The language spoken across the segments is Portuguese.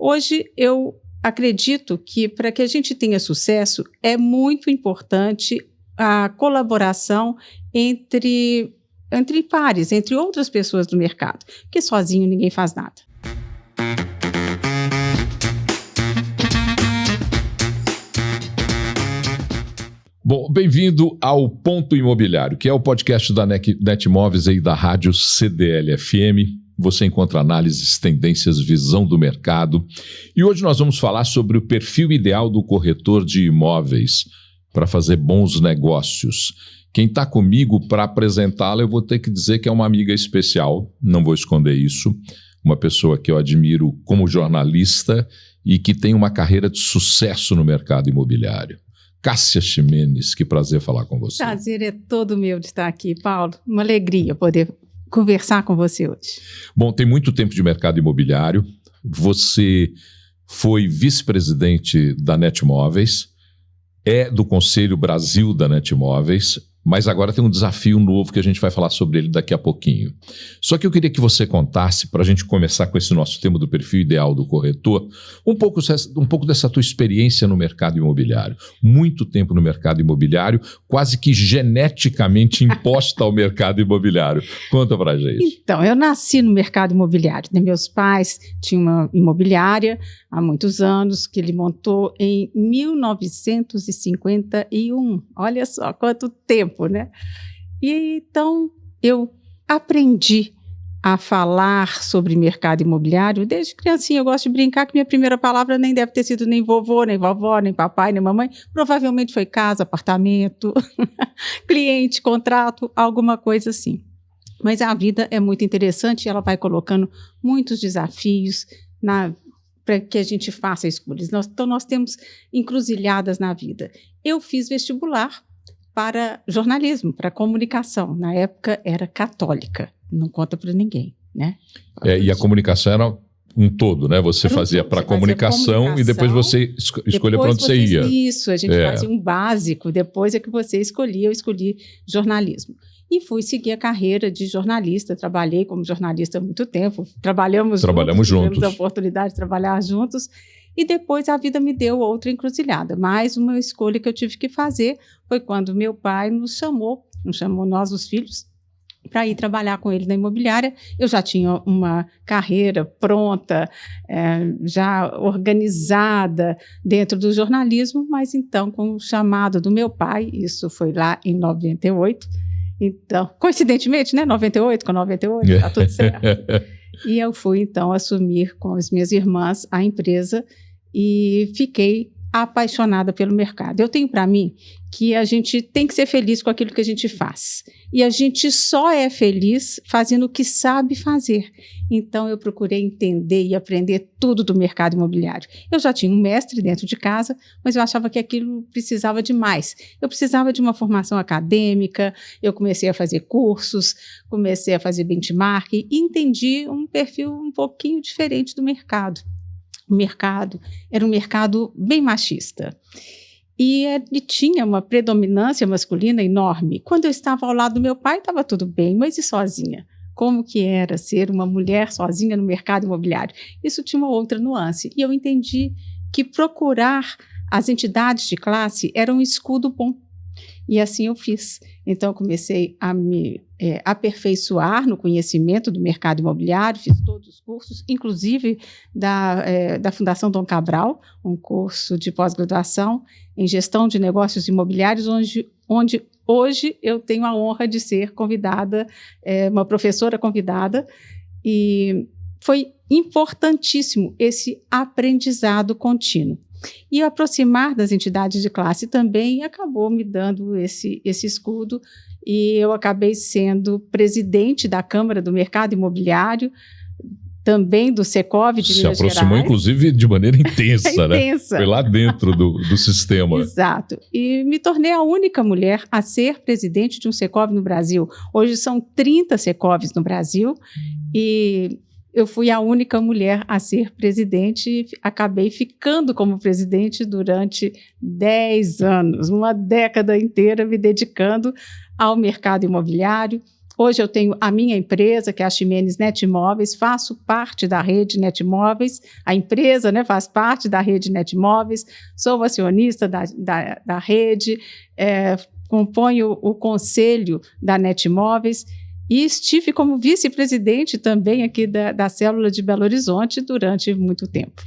Hoje eu acredito que para que a gente tenha sucesso é muito importante a colaboração entre pares, entre outras pessoas do mercado, porque sozinho ninguém faz nada. Bom, bem-vindo ao Ponto Imobiliário, que é o podcast da NET Imóveis e da rádio CDL-FM. Você encontra análises, tendências, visão do mercado. E hoje nós vamos falar sobre o perfil ideal do corretor de imóveis para fazer bons negócios. Quem está comigo para apresentá-la, eu vou ter que dizer que é uma amiga especial, não vou esconder isso. Uma pessoa que eu admiro como jornalista e que tem uma carreira de sucesso no mercado imobiliário. Cássia Ximenes, que prazer falar com você. Prazer é todo meu de estar aqui, Paulo. Uma alegria poder conversar com você hoje. Bom, tem muito tempo de mercado imobiliário. Você foi vice-presidente da NET Imóveis, é do Conselho Brasil da NET Imóveis, mas agora tem um desafio novo que a gente vai falar sobre ele daqui a pouquinho. Só que eu queria que você contasse, para a gente começar com esse nosso tema do perfil ideal do corretor, um pouco dessa tua experiência no mercado imobiliário. Muito tempo no mercado imobiliário, quase que geneticamente imposta ao mercado imobiliário. Conta pra gente. Então, eu nasci no mercado imobiliário, né? Meus pais tinham uma imobiliária há muitos anos, que ele montou em 1951. Olha só quanto tempo, né? E então eu aprendi a falar sobre mercado imobiliário desde criancinha. Eu gosto de brincar que minha primeira palavra nem deve ter sido nem vovô, nem vovó, nem papai, nem mamãe. Provavelmente foi casa, apartamento, cliente, contrato, alguma coisa assim. Mas a vida é muito interessante e ela vai colocando muitos desafios para que a gente faça escolhas. Então, nós temos encruzilhadas na vida. Eu fiz vestibular para jornalismo, para comunicação. Na época, era católica. Não conta para ninguém, né? E a comunicação era um todo, né? Você fazia para comunicação e depois você escolhia para onde você ia. Isso, a gente fazia um básico, depois é que você escolhia. Eu escolhi jornalismo. E fui seguir a carreira de jornalista. Trabalhei como jornalista há muito tempo. Trabalhamos juntos. Tivemos a oportunidade de trabalhar juntos. E depois a vida me deu outra encruzilhada. Mais uma escolha que eu tive que fazer foi quando meu pai nos chamou nós, os filhos, para ir trabalhar com ele na imobiliária. Eu já tinha uma carreira pronta, já organizada dentro do jornalismo, mas então, com o chamado do meu pai, isso foi lá em 98, então, coincidentemente, né, 98 com 98, está tudo certo. E eu fui, então, assumir com as minhas irmãs a empresa e fiquei apaixonada pelo mercado. Eu tenho para mim que a gente tem que ser feliz com aquilo que a gente faz. E a gente só é feliz fazendo o que sabe fazer. Então, eu procurei entender e aprender tudo do mercado imobiliário. Eu já tinha um mestre dentro de casa, mas eu achava que aquilo precisava de mais. Eu precisava de uma formação acadêmica, eu comecei a fazer cursos, comecei a fazer benchmark e entendi um perfil um pouquinho diferente do mercado. O mercado era um mercado bem machista. E ele tinha uma predominância masculina enorme. Quando eu estava ao lado do meu pai, estava tudo bem, mas e sozinha? Como que era ser uma mulher sozinha no mercado imobiliário? Isso tinha uma outra nuance. E eu entendi que procurar as entidades de classe era um escudo bom. E assim eu fiz. Então, eu comecei a me aperfeiçoar no conhecimento do mercado imobiliário, fiz todos os cursos, inclusive da Fundação Dom Cabral, um curso de pós-graduação em gestão de negócios imobiliários, onde hoje eu tenho a honra de ser convidada, uma professora convidada, e foi importantíssimo esse aprendizado contínuo. E aproximar das entidades de classe também acabou me dando esse escudo, e eu acabei sendo presidente da Câmara do Mercado Imobiliário, também do Secov de Minas Gerais. Se aproximou, inclusive, de maneira intensa, né? Foi lá dentro do sistema. Exato. E me tornei a única mulher a ser presidente de um Secov no Brasil. Hoje são 30 Secovs no Brasil, e eu fui a única mulher a ser presidente e acabei ficando como presidente durante 10 anos, uma década inteira me dedicando ao mercado imobiliário. Hoje eu tenho a minha empresa, que é a Ximenes Netmóveis, faço parte da rede Netmóveis, a empresa, né, faz parte da rede Netmóveis, sou acionista da rede, componho o conselho da Netmóveis e estive como vice-presidente também aqui da Célula de Belo Horizonte durante muito tempo.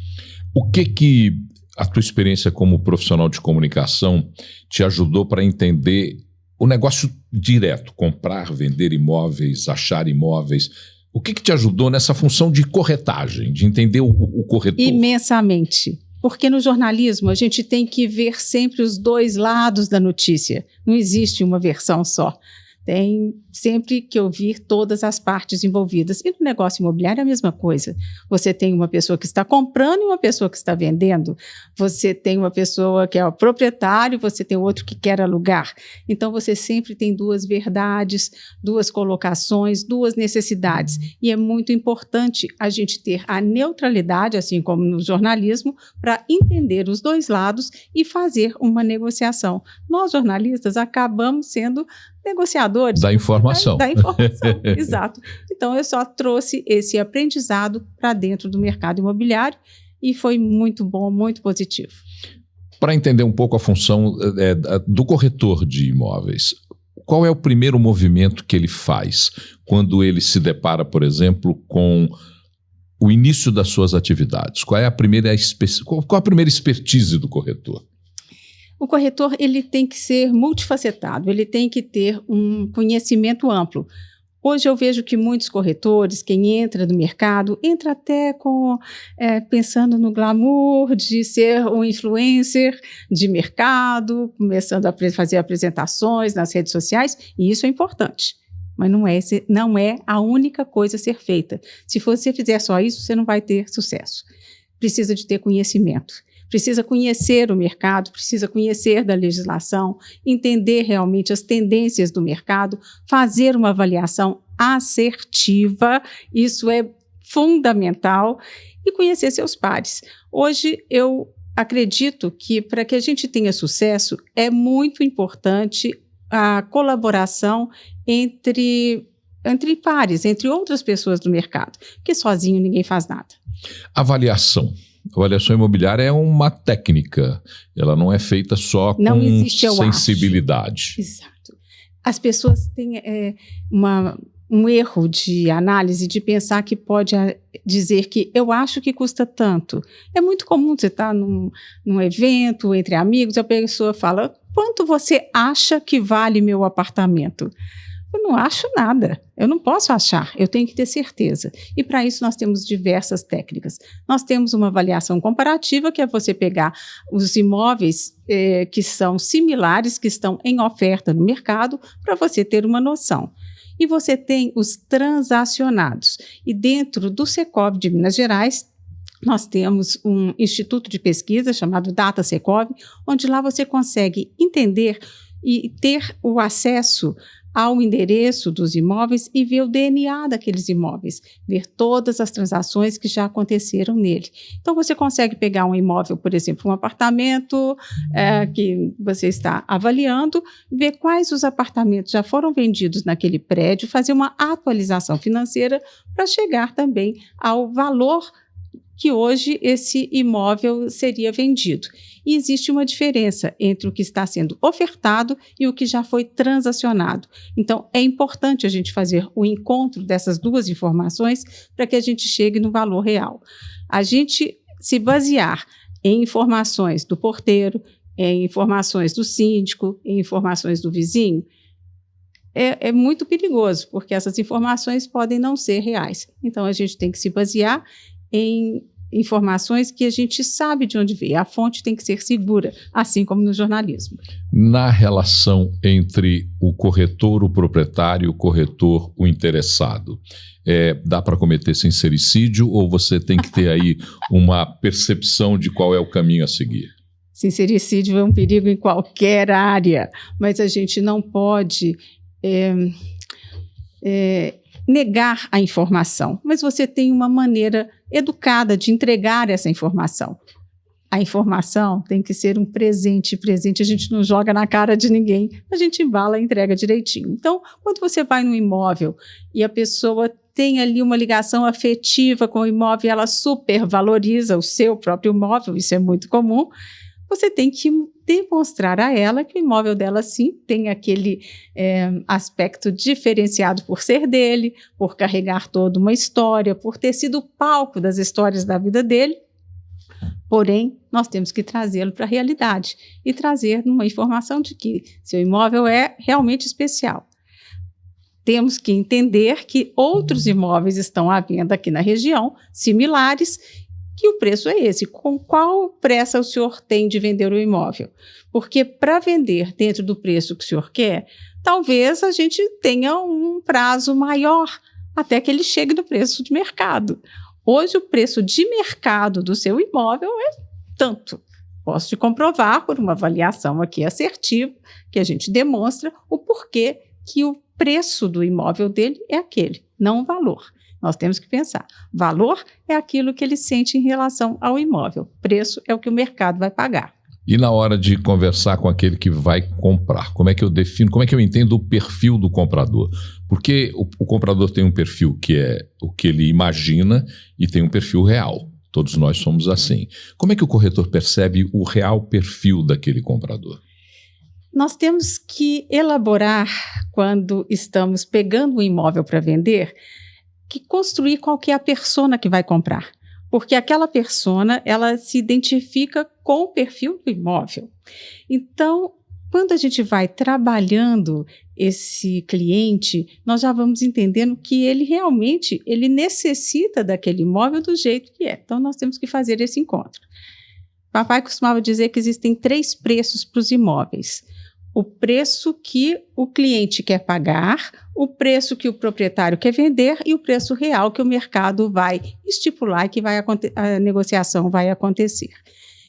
O que a tua experiência como profissional de comunicação te ajudou para entender o negócio direto, comprar, vender imóveis, achar imóveis? O que te ajudou nessa função de corretagem, de entender o corretor? Imensamente. Porque no jornalismo a gente tem que ver sempre os dois lados da notícia. Não existe uma versão só. Tem sempre que ouvir todas as partes envolvidas. E no negócio imobiliário é a mesma coisa. Você tem uma pessoa que está comprando e uma pessoa que está vendendo. Você tem uma pessoa que é o proprietário, você tem outro que quer alugar. Então, você sempre tem duas verdades, duas colocações, duas necessidades. E é muito importante a gente ter a neutralidade, assim como no jornalismo, para entender os dois lados e fazer uma negociação. Nós, jornalistas, acabamos sendo negociadores da informação. Da informação, exato. Então, eu só trouxe esse aprendizado para dentro do mercado imobiliário e foi muito bom, muito positivo. Para entender um pouco a função do corretor de imóveis, qual é o primeiro movimento que ele faz quando ele se depara, por exemplo, com o início das suas atividades? Qual é a primeira expertise do corretor? O corretor ele tem que ser multifacetado, ele tem que ter um conhecimento amplo. Hoje eu vejo que muitos corretores, quem entra no mercado, entra até pensando no glamour de ser um influencer de mercado, começando a fazer apresentações nas redes sociais, e isso é importante. Mas não é a única coisa a ser feita. Se você fizer só isso, você não vai ter sucesso. Precisa de ter conhecimento. Precisa conhecer o mercado, precisa conhecer da legislação, entender realmente as tendências do mercado, fazer uma avaliação assertiva, isso é fundamental, e conhecer seus pares. Hoje, eu acredito que para que a gente tenha sucesso, é muito importante a colaboração entre pares, entre outras pessoas do mercado, porque sozinho ninguém faz nada. Avaliação. A avaliação imobiliária é uma técnica, ela não é feita só com sensibilidade. Exato. As pessoas têm um erro de análise de pensar que pode dizer que eu acho que custa tanto. É muito comum você estar num evento entre amigos e a pessoa fala, quanto você acha que vale meu apartamento? Eu não acho nada, eu não posso achar, eu tenho que ter certeza. E para isso nós temos diversas técnicas. Nós temos uma avaliação comparativa, que é você pegar os imóveis que são similares, que estão em oferta no mercado, para você ter uma noção. E você tem os transacionados. E dentro do Secov de Minas Gerais, nós temos um instituto de pesquisa chamado Data Secov, onde lá você consegue entender e ter o acesso ao endereço dos imóveis e ver o DNA daqueles imóveis, ver todas as transações que já aconteceram nele. Então, você consegue pegar um imóvel, por exemplo, um apartamento que você está avaliando, ver quais os apartamentos já foram vendidos naquele prédio, fazer uma atualização financeira para chegar também ao valor que hoje esse imóvel seria vendido. E existe uma diferença entre o que está sendo ofertado e o que já foi transacionado. Então, é importante a gente fazer o encontro dessas duas informações para que a gente chegue no valor real. A gente se basear em informações do porteiro, em informações do síndico, em informações do vizinho, é muito perigoso, porque essas informações podem não ser reais. Então, a gente tem que se basear em informações que a gente sabe de onde veio. A fonte tem que ser segura, assim como no jornalismo. Na relação entre o corretor, o proprietário, o corretor, o interessado, dá para cometer sincericídio ou você tem que ter aí uma percepção de qual é o caminho a seguir? Sincericídio é um perigo em qualquer área, mas a gente não pode negar a informação, mas você tem uma maneira educada de entregar essa informação. A informação tem que ser um presente. Presente a gente não joga na cara de ninguém, a gente embala e entrega direitinho. Então, quando você vai num imóvel e a pessoa tem ali uma ligação afetiva com o imóvel, ela supervaloriza o seu próprio imóvel, isso é muito comum, você tem que demonstrar a ela que o imóvel dela, sim, tem aquele aspecto diferenciado por ser dele, por carregar toda uma história, por ter sido o palco das histórias da vida dele. Porém, nós temos que trazê-lo para a realidade e trazer uma informação de que seu imóvel é realmente especial. Temos que entender que outros imóveis estão à venda aqui na região, similares, que o preço é esse. Com qual pressa o senhor tem de vender o imóvel? Porque para vender dentro do preço que o senhor quer, talvez a gente tenha um prazo maior até que ele chegue no preço de mercado. Hoje, o preço de mercado do seu imóvel é tanto. Posso te comprovar por uma avaliação aqui assertiva, que a gente demonstra o porquê que o preço do imóvel dele é aquele, não o valor. Nós temos que pensar, valor é aquilo que ele sente em relação ao imóvel, preço é o que o mercado vai pagar. E na hora de conversar com aquele que vai comprar, como é que eu defino, como é que eu entendo o perfil do comprador? Porque o comprador tem um perfil que é o que ele imagina e tem um perfil real. Todos nós somos assim. Como é que o corretor percebe o real perfil daquele comprador? Nós temos que elaborar, quando estamos pegando um imóvel para vender, que construir qual que é a persona que vai comprar. Porque aquela persona, ela se identifica com o perfil do imóvel. Então, quando a gente vai trabalhando esse cliente, nós já vamos entendendo que ele realmente necessita daquele imóvel do jeito que é. Então, nós temos que fazer esse encontro. Papai costumava dizer que existem 3 preços para os imóveis. O preço que o cliente quer pagar, o preço que o proprietário quer vender e o preço real que o mercado vai estipular e que a negociação vai acontecer.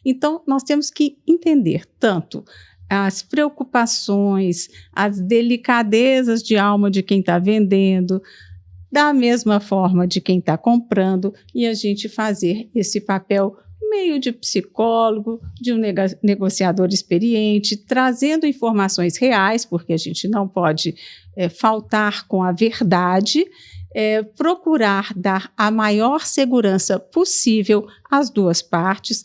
Então, nós temos que entender tanto as preocupações, as delicadezas de alma de quem está vendendo, da mesma forma de quem está comprando, e a gente fazer esse papel meio de psicólogo, de um negociador experiente, trazendo informações reais, porque a gente não pode faltar com a verdade, procurar dar a maior segurança possível às duas partes,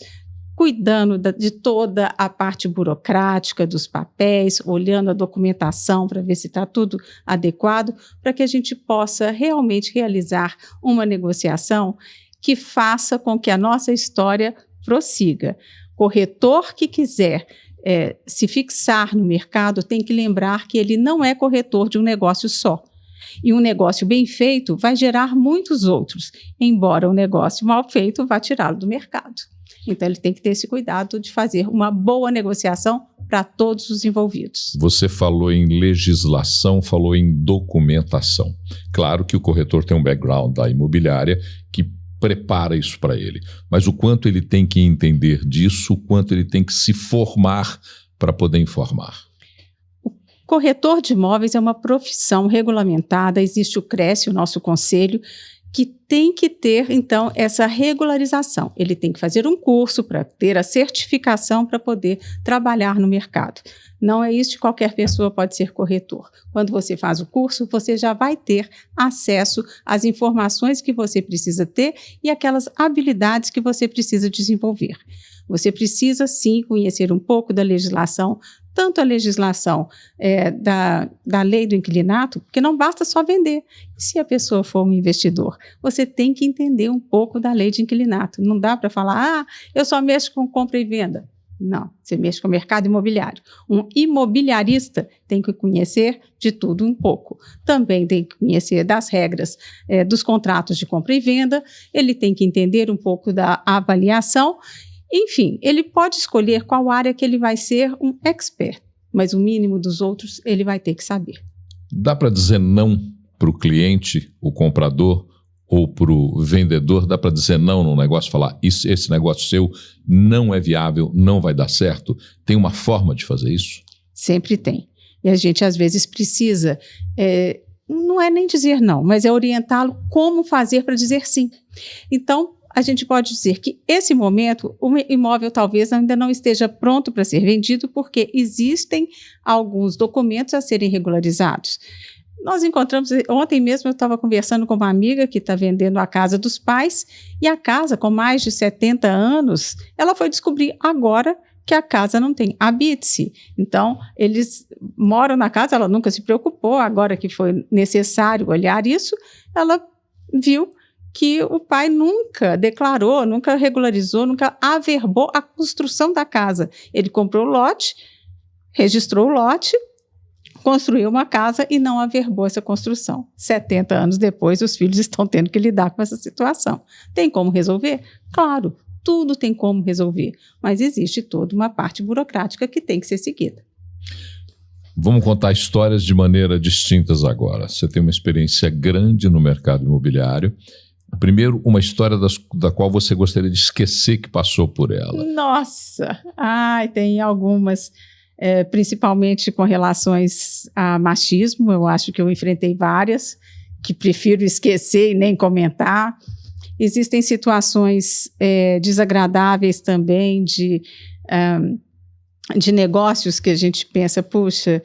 cuidando de toda a parte burocrática dos papéis, olhando a documentação para ver se está tudo adequado, para que a gente possa realmente realizar uma negociação que faça com que a nossa história prossiga. Corretor que quiser se fixar no mercado tem que lembrar que ele não é corretor de um negócio só. E um negócio bem feito vai gerar muitos outros, embora um negócio mal feito vá tirá-lo do mercado. Então, ele tem que ter esse cuidado de fazer uma boa negociação para todos os envolvidos. Você falou em legislação, falou em documentação. Claro que o corretor tem um background da imobiliária que prepara isso para ele, mas o quanto ele tem que entender disso, o quanto ele tem que se formar para poder informar. O corretor de imóveis é uma profissão regulamentada, existe o CRES, o nosso conselho, que tem que ter, então, essa regularização. Ele tem que fazer um curso para ter a certificação para poder trabalhar no mercado. Não é isso que qualquer pessoa pode ser corretor. Quando você faz o curso, você já vai ter acesso às informações que você precisa ter e aquelas habilidades que você precisa desenvolver. Você precisa, sim, conhecer um pouco da legislação, tanto a legislação da lei do inquilinato, porque não basta só vender. Se a pessoa for um investidor, você tem que entender um pouco da lei de inquilinato. Não dá para falar, eu só mexo com compra e venda. Não, você mexe com o mercado imobiliário. Um imobiliarista tem que conhecer de tudo um pouco. Também tem que conhecer das regras dos contratos de compra e venda, ele tem que entender um pouco da avaliação. Enfim, ele pode escolher qual área que ele vai ser um expert, mas o mínimo dos outros ele vai ter que saber. Dá para dizer não para o cliente, o comprador, ou para o vendedor? Dá para dizer não no negócio, falar esse negócio seu não é viável, não vai dar certo? Tem uma forma de fazer isso? Sempre tem. E a gente às vezes precisa, não é nem dizer não, mas é orientá-lo como fazer para dizer sim. Então, a gente pode dizer que esse momento, o imóvel talvez ainda não esteja pronto para ser vendido, porque existem alguns documentos a serem regularizados. Nós encontramos, ontem mesmo eu estava conversando com uma amiga que está vendendo a casa dos pais, e a casa com mais de 70 anos, ela foi descobrir agora que a casa não tem habite-se. Então, eles moram na casa, ela nunca se preocupou, agora que foi necessário olhar isso, ela viu que o pai nunca declarou, nunca regularizou, nunca averbou a construção da casa. Ele comprou o lote, registrou o lote, construiu uma casa e não averbou essa construção. 70 anos depois, os filhos estão tendo que lidar com essa situação. Tem como resolver? Claro. Tudo tem como resolver, mas existe toda uma parte burocrática que tem que ser seguida. Vamos contar histórias de maneira distintas agora. Você tem uma experiência grande no mercado imobiliário. Primeiro, uma história da qual você gostaria de esquecer que passou por ela. Nossa! Tem algumas, principalmente com relações a machismo. Eu acho que eu enfrentei várias, que prefiro esquecer e nem comentar. Existem situações desagradáveis também de negócios que a gente pensa, puxa,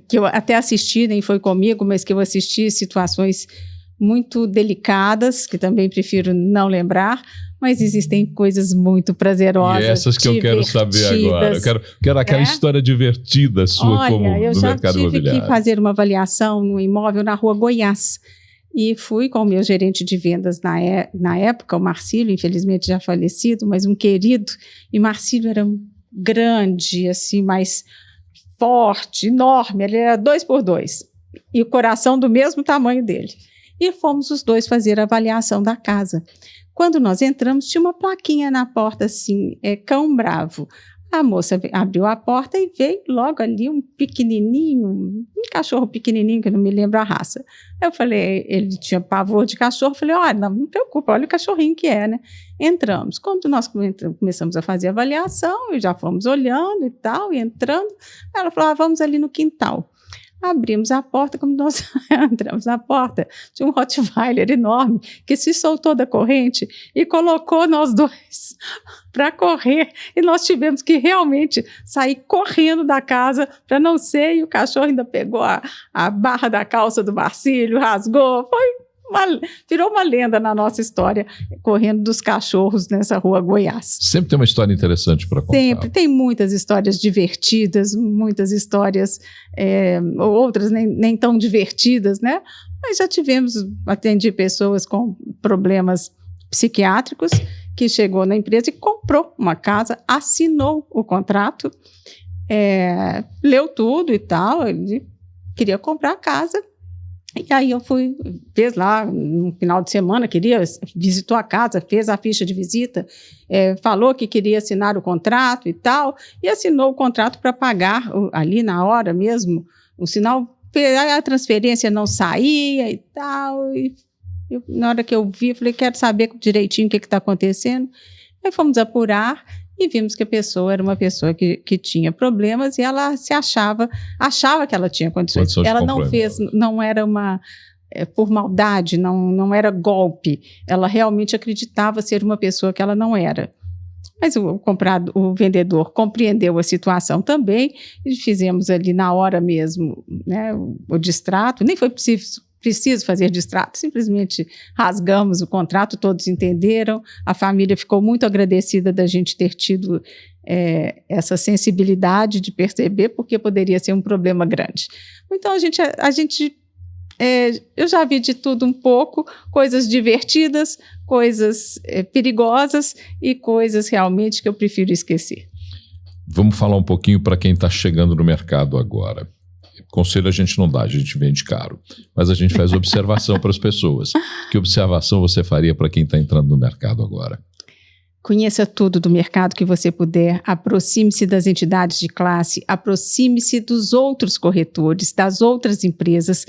que eu até assisti, nem foi comigo, mas que eu assisti situações muito delicadas, que também prefiro não lembrar, mas existem coisas muito prazerosas. E essas que eu quero saber agora. Eu quero aquela história divertida sua. Olha, como no mercado imobiliário. Eu já tive que fazer uma avaliação no imóvel na Rua Goiás. E fui com o meu gerente de vendas na época, o Marcílio, infelizmente já falecido, mas um querido. E Marcílio era grande, assim, mais forte, enorme. Ele era 2x2. E o coração do mesmo tamanho dele. E fomos os dois fazer a avaliação da casa. Quando nós entramos, tinha uma plaquinha na porta, assim, cão bravo. A moça abriu a porta e veio logo ali um pequenininho, um cachorro pequenininho, que eu não me lembro a raça. Eu falei, ele tinha pavor de cachorro, eu falei, olha, não me preocupa, olha o cachorrinho que é, né? Entramos. Quando nós começamos a fazer a avaliação, e já fomos olhando e tal, e entrando, ela falou, vamos ali no quintal. Abrimos a porta, quando nós entramos na porta, tinha um Rottweiler enorme que se soltou da corrente e colocou nós dois para correr, e nós tivemos que realmente sair correndo da casa para não ser, e o cachorro ainda pegou a barra da calça do Marcílio, rasgou, virou uma lenda na nossa história, correndo dos cachorros nessa Rua Goiás. Sempre tem uma história interessante para contar. Sempre, tem muitas histórias divertidas, muitas histórias, outras nem tão divertidas, né? Mas já atendi pessoas com problemas psiquiátricos, que chegou na empresa e comprou uma casa, assinou o contrato, leu tudo e tal, ele queria comprar a casa. E aí eu fez lá no final de semana, visitou a casa, fez a ficha de visita, falou que queria assinar o contrato e tal, e assinou o contrato para pagar ali na hora mesmo, o sinal, a transferência não saía e tal, e na hora que eu vi, eu falei, quero saber direitinho o que está acontecendo. Aí fomos apurar e vimos que a pessoa era uma pessoa que tinha problemas, e ela achava que ela tinha condições. Ela não fez, não era por maldade, não era golpe. Ela realmente acreditava ser uma pessoa que ela não era. Mas o vendedor compreendeu a situação também, e fizemos ali na hora mesmo, né, o distrato. Nem foi preciso fazer distrato, simplesmente rasgamos o contrato, todos entenderam, a família ficou muito agradecida da gente ter tido essa sensibilidade de perceber, porque poderia ser um problema grande. Então, eu já vi de tudo um pouco, coisas divertidas, coisas perigosas e coisas realmente que eu prefiro esquecer. Vamos falar um pouquinho para quem está chegando no mercado agora. Conselho a gente não dá, a gente vende caro, mas a gente faz observação para as pessoas. Que observação você faria para quem está entrando no mercado agora? Conheça tudo do mercado que você puder, aproxime-se das entidades de classe, aproxime-se dos outros corretores, das outras empresas,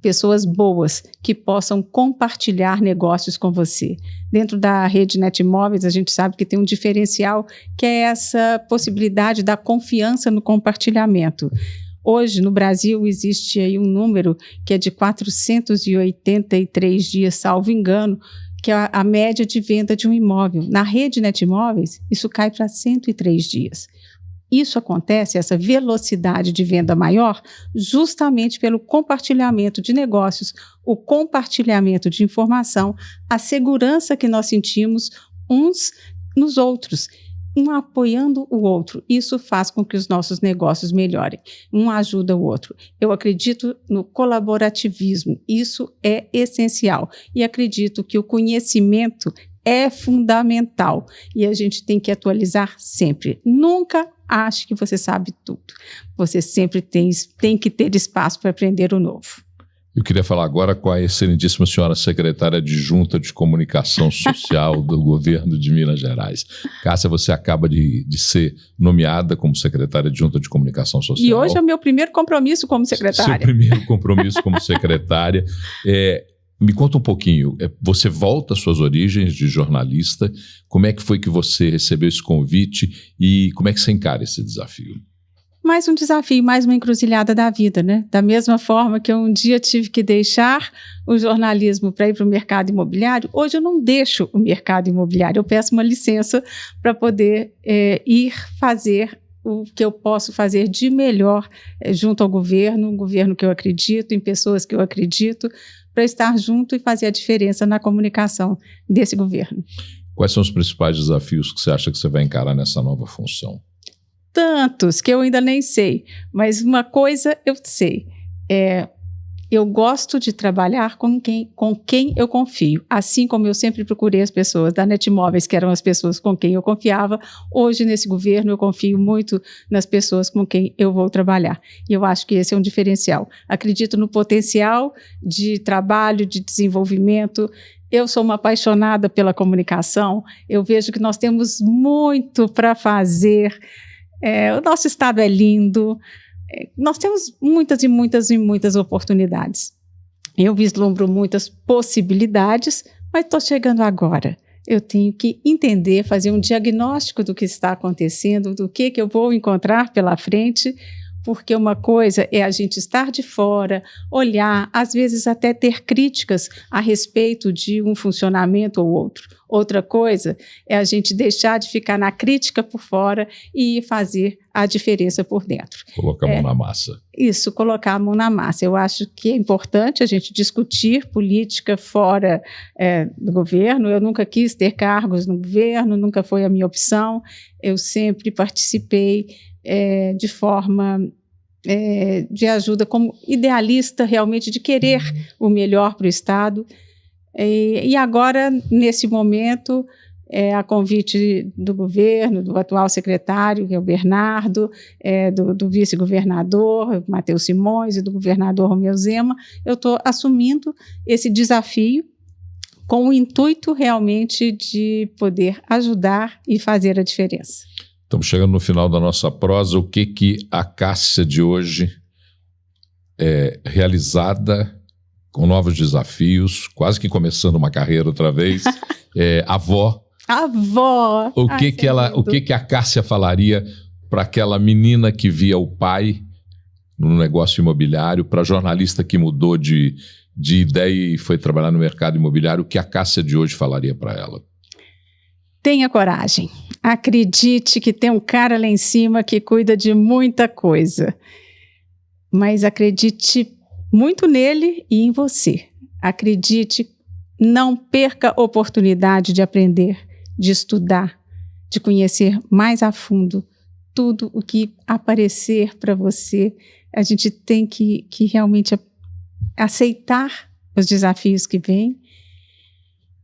pessoas boas que possam compartilhar negócios com você. Dentro da rede Netmóveis, a gente sabe que tem um diferencial, que é essa possibilidade da confiança no compartilhamento. Hoje, no Brasil, existe aí um número que é de 483 dias, salvo engano, que é a média de venda de um imóvel. Na rede Netmóveis, isso cai para 103 dias. Isso acontece, essa velocidade de venda maior, justamente pelo compartilhamento de negócios, o compartilhamento de informação, a segurança que nós sentimos uns nos outros, um apoiando o outro. Isso faz com que os nossos negócios melhorem. Um ajuda o outro. Eu acredito no colaborativismo. Isso é essencial. E acredito que o conhecimento é fundamental. E a gente tem que atualizar sempre. Nunca ache que você sabe tudo. Você sempre tem que ter espaço para aprender o novo. Eu queria falar agora com a excelentíssima senhora secretária adjunta de Comunicação Social do governo de Minas Gerais. Cássia, você acaba de ser nomeada como secretária adjunta de Comunicação Social. E hoje é o meu primeiro compromisso como secretária. Seu primeiro compromisso como secretária. Me conta um pouquinho, você volta às suas origens de jornalista, como é que foi que você recebeu esse convite e como é que você encara esse desafio? Mais um desafio, mais uma encruzilhada da vida, né? Da mesma forma que eu um dia tive que deixar o jornalismo para ir para o mercado imobiliário, hoje eu não deixo o mercado imobiliário, eu peço uma licença para poder ir fazer o que eu posso fazer de melhor junto ao governo, um governo que eu acredito, em pessoas que eu acredito, para estar junto e fazer a diferença na comunicação desse governo. Quais são os principais desafios que você acha que você vai encarar nessa nova função? Tantos que eu ainda nem sei, mas uma coisa eu sei, eu gosto de trabalhar com quem eu confio, assim como eu sempre procurei as pessoas da Netmóveis, que eram as pessoas com quem eu confiava. Hoje nesse governo eu confio muito nas pessoas com quem eu vou trabalhar, e eu acho que esse é um diferencial. Acredito no potencial de trabalho, de desenvolvimento. Eu sou uma apaixonada pela comunicação, eu vejo que nós temos muito para fazer. O nosso estado é lindo, nós temos muitas e muitas e muitas oportunidades. Eu vislumbro muitas possibilidades, mas estou chegando agora. Eu tenho que entender, fazer um diagnóstico do que está acontecendo, do que eu vou encontrar pela frente, porque uma coisa é a gente estar de fora, olhar, às vezes até ter críticas a respeito de um funcionamento ou outro. Outra coisa é a gente deixar de ficar na crítica por fora e fazer a diferença por dentro. Colocar a mão na massa. Isso, colocar a mão na massa. Eu acho que é importante a gente discutir política fora do governo. Eu nunca quis ter cargos no governo, nunca foi a minha opção. Eu sempre participei de forma de ajuda, como idealista realmente, de querer o melhor para o Estado. E agora, nesse momento, a convite do governo, do atual secretário, que é o Bernardo, do vice-governador, Matheus Simões, e do governador Romeu Zema, eu estou assumindo esse desafio com o intuito realmente de poder ajudar e fazer a diferença. Estamos chegando no final da nossa prosa. O que a Cássia de hoje realizada, com novos desafios, quase que começando uma carreira outra vez, avó. Avó! O que a Cássia falaria para aquela menina que via o pai no negócio imobiliário, para a jornalista que mudou de ideia e foi trabalhar no mercado imobiliário, o que a Cássia de hoje falaria para ela? Tenha coragem. Acredite que tem um cara lá em cima que cuida de muita coisa. Mas acredite muito nele e em você. Acredite, não perca a oportunidade de aprender, de estudar, de conhecer mais a fundo tudo o que aparecer para você. A gente tem que realmente aceitar os desafios que vêm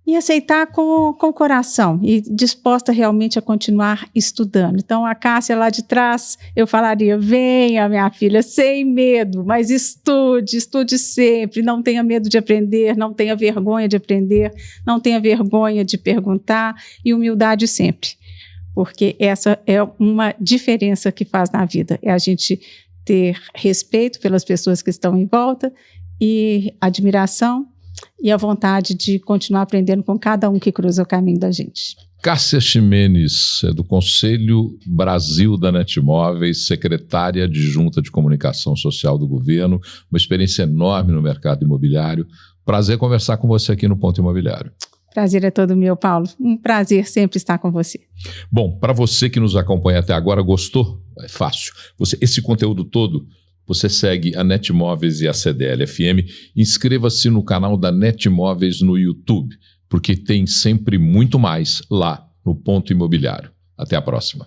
e aceitar com o coração e disposta realmente a continuar estudando. Então, a Cássia lá de trás, eu falaria, venha minha filha, sem medo, mas estude sempre, não tenha medo de aprender, não tenha vergonha de aprender, não tenha vergonha de perguntar e humildade sempre, porque essa é uma diferença que faz na vida, é a gente ter respeito pelas pessoas que estão em volta e admiração, e a vontade de continuar aprendendo com cada um que cruza o caminho da gente. Cássia Ximenes, do Conselho Brasil da Netmóveis, secretária adjunta de Comunicação Social do governo, uma experiência enorme no mercado imobiliário. Prazer conversar com você aqui no Ponto Imobiliário. Prazer é todo meu, Paulo. Um prazer sempre estar com você. Bom, para você que nos acompanha até agora, gostou? É fácil. Esse conteúdo todo, você segue a Netmóveis e a CDL FM. Inscreva-se no canal da Netmóveis no YouTube, porque tem sempre muito mais lá no Ponto Imobiliário. Até a próxima.